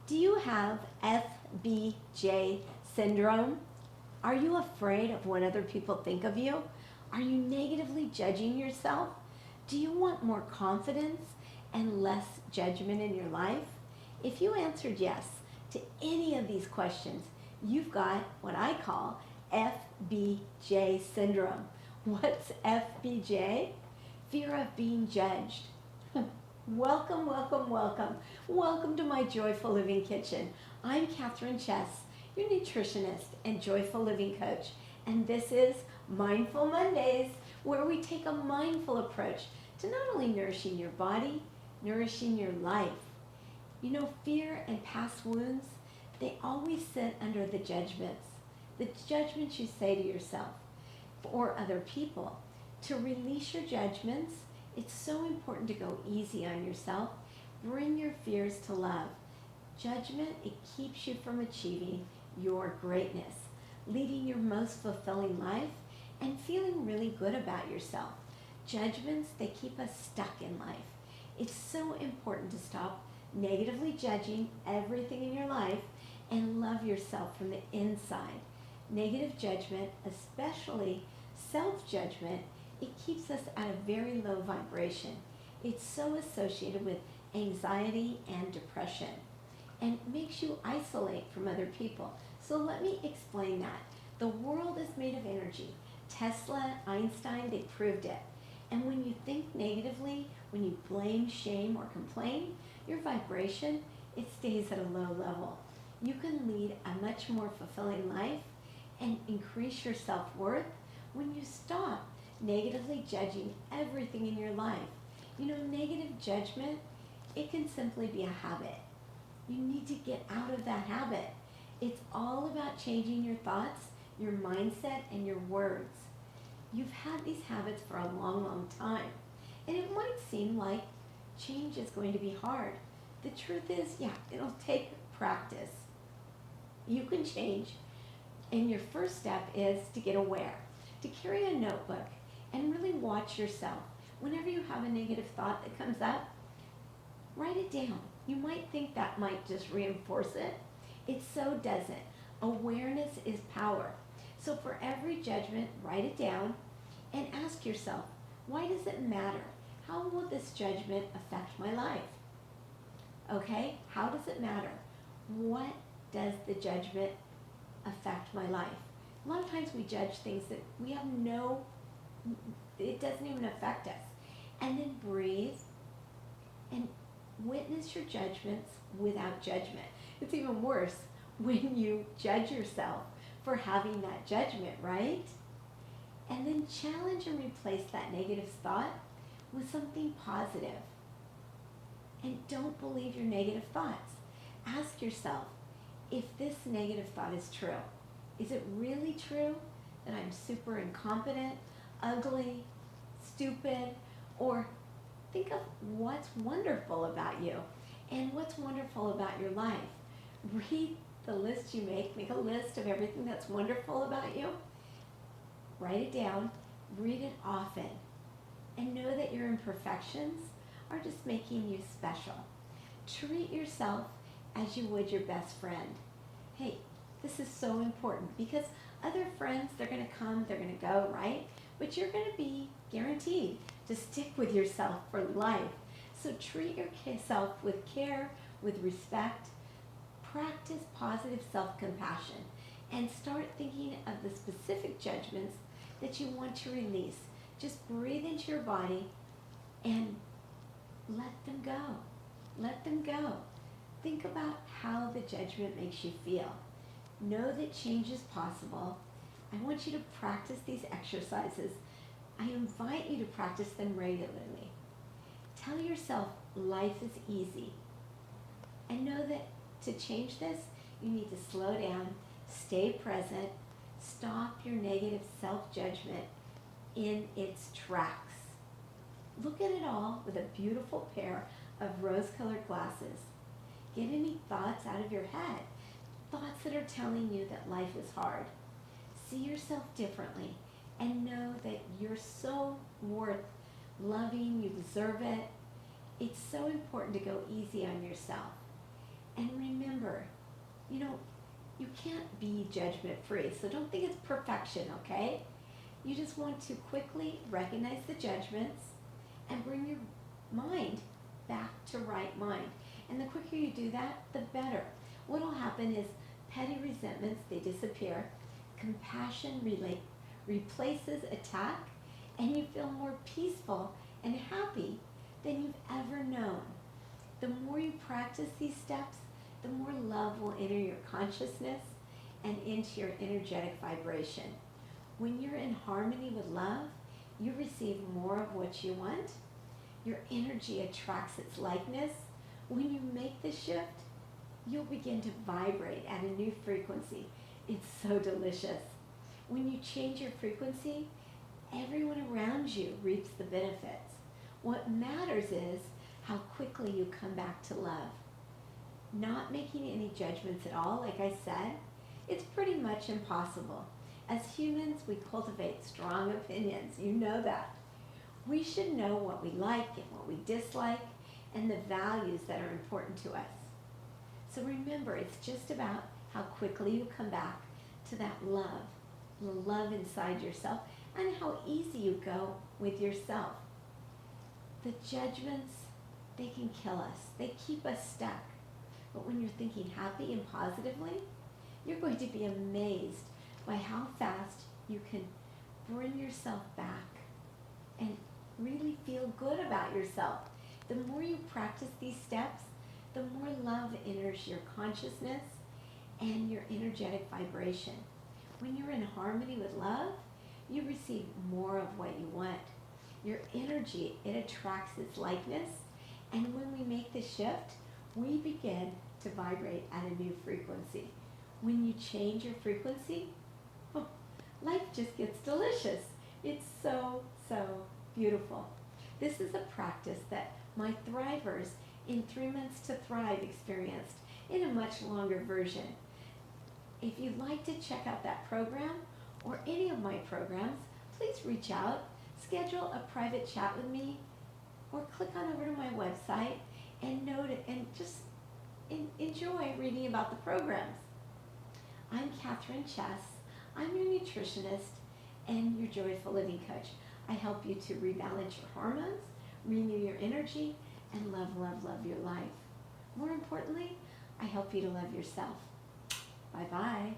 Do you have FBJ syndrome? Are you afraid of what other people think of you? Are you negatively judging yourself? Do you want more confidence and less judgment in your life? If you answered yes to any of these questions, you've got what I call FBJ syndrome. What's FBJ? Fear of being judged. Welcome, welcome, welcome. Welcome to my Joyful Living Kitchen. I'm Kathryn, your nutritionist and Joyful Living coach. And this is Mindful Mondays, where we take a mindful approach to not only nourishing your body, nourishing your life. You know, fear and past wounds, they always sit under the judgments you say to yourself or other people. To release your judgments, it's so important to go easy on yourself. Bring your fears to love. Judgment, it keeps you from achieving your greatness, leading your most fulfilling life, and feeling really good about yourself. Judgments, they keep us stuck in life. It's so important to stop negatively judging everything in your life and love yourself from the inside. Negative judgment, especially self-judgment, it keeps us at a very low vibration. It's so associated with anxiety and depression and makes you isolate from other people. So let me explain that. The world is made of energy. Tesla, Einstein, they proved it. And when you think negatively, when you blame, shame, or complain, your vibration, it stays at a low level. You can lead a much more fulfilling life and increase your self-worth when you stop negatively judging everything in your life. You know, negative judgment, it can simply be a habit. You need to get out of that habit. It's all about changing your thoughts, your mindset, and your words. You've had these habits for a long, long time, and it might seem like change is going to be hard. The truth is, yeah, it'll take practice. You can change, and your first step is to get aware, to carry a notebook and really watch yourself. Whenever you have a negative thought that comes up, write it down. You might think that might just reinforce it. It so doesn't. Awareness is power. So for every judgment, write it down and ask yourself, why does it matter? How will this judgment affect my life? Okay, how does it matter? What does the judgment affect my life? A lot of times we judge things that we have it doesn't even affect us. And then breathe and witness your judgments without judgment. It's even worse when you judge yourself for having that judgment, right? And then challenge and replace that negative thought with something positive. And don't believe your negative thoughts. Ask yourself, if this negative thought is true, is it really true that I'm super incompetent, ugly, stupid? Or think of what's wonderful about you and what's wonderful about your life. Read the list you make a list of everything that's wonderful about you. Write it down, read it often, and know that your imperfections are just making you special. Treat yourself as you would your best friend. Hey, this is so important because other friends, they're going to come, they're going to go, right? But you're going to be guaranteed to stick with yourself for life. So treat yourself with care, with respect. Practice positive self-compassion and start thinking of the specific judgments that you want to release. Just breathe into your body and let them go. Let them go. Think about how the judgment makes you feel. Know that change is possible. I want you to practice these exercises. I invite you to practice them regularly. Tell yourself life is easy. And know that to change this, you need to slow down, stay present, stop your negative self-judgment in its tracks. Look at it all with a beautiful pair of rose-colored glasses. Get any thoughts out of your head, thoughts that are telling you that life is hard. See yourself differently and know that you're so worth loving, you deserve it. It's so important to go easy on yourself. And remember, you know, you can't be judgment free, so don't think it's perfection, okay? You just want to quickly recognize the judgments and bring your mind back to right mind. And the quicker you do that, the better. What will happen is petty resentments, they disappear. Compassion replaces attack, and you feel more peaceful and happy than you've ever known. The more you practice these steps, the more love will enter your consciousness and into your energetic vibration. When you're in harmony with love, you receive more of what you want. Your energy attracts its likeness. When you make the shift, you'll begin to vibrate at a new frequency. It's so delicious. When you change your frequency, everyone around you reaps the benefits. What matters is how quickly you come back to love. Not making any judgments at all, like I said, it's pretty much impossible. As humans, we cultivate strong opinions. You know that. We should know what we like and what we dislike and the values that are important to us. So remember, it's just about how quickly you come back to that love, the love inside yourself, and how easy you go with yourself. The judgments, they can kill us. They keep us stuck. But when you're thinking happy and positively, you're going to be amazed by how fast you can bring yourself back and really feel good about yourself. The more you practice these steps, the more love enters your consciousness and your energetic vibration. When you're in harmony with love, you receive more of what you want. Your energy, it attracts its likeness, and when we make the shift, we begin to vibrate at a new frequency. When you change your frequency, oh, life just gets delicious. It's so, so beautiful. This is a practice that my Thrivers in 3 Months to Thrive experienced in a much longer version. If you'd like to check out that program or any of my programs, please reach out, schedule a private chat with me, or click on over to my website and just enjoy reading about the programs. I'm Kathryn Chess. I'm your nutritionist and your joyful living coach. I help you to rebalance your hormones, renew your energy, and love, love, love your life. More importantly, I help you to love yourself. Bye-bye.